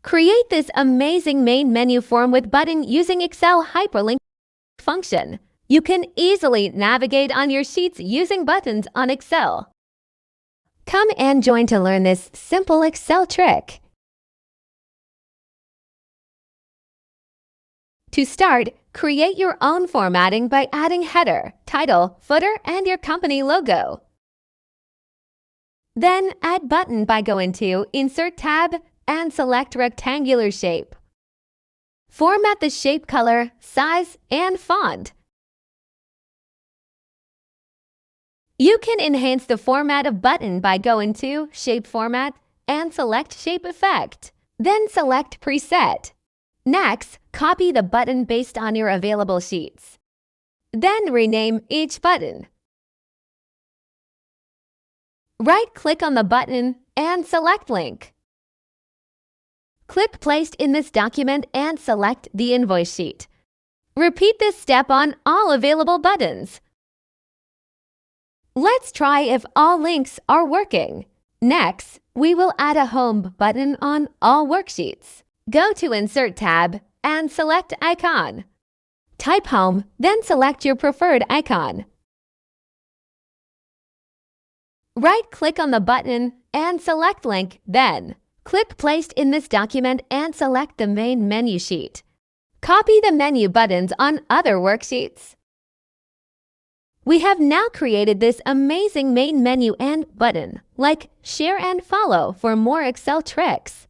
Create this amazing main menu form with button using Excel Hyperlink Function. You can easily navigate on your sheets using buttons on Excel. Come and join to learn this simple Excel trick. To start, create your own formatting by adding header, title, footer, and your company logo. Then add button by going to Insert tab and select rectangular shape. Format the shape color, size, and font. You can enhance the format of button by going to Shape Format and select Shape Effect. Then select Preset. Next, copy the button based on your available sheets. Then rename each button. Right-click on the button and select Link. Click Placed in this document and select the invoice sheet. Repeat this step on all available buttons. Let's try if all links are working. Next, we will add a Home button on all worksheets. Go to Insert tab and select Icon. Type Home, then select your preferred icon. Right-click on the button and select Link, then click Placed in this document and select the main menu sheet. Copy the menu buttons on other worksheets. We have now created this amazing main menu and button. Like, share, and follow for more Excel tricks.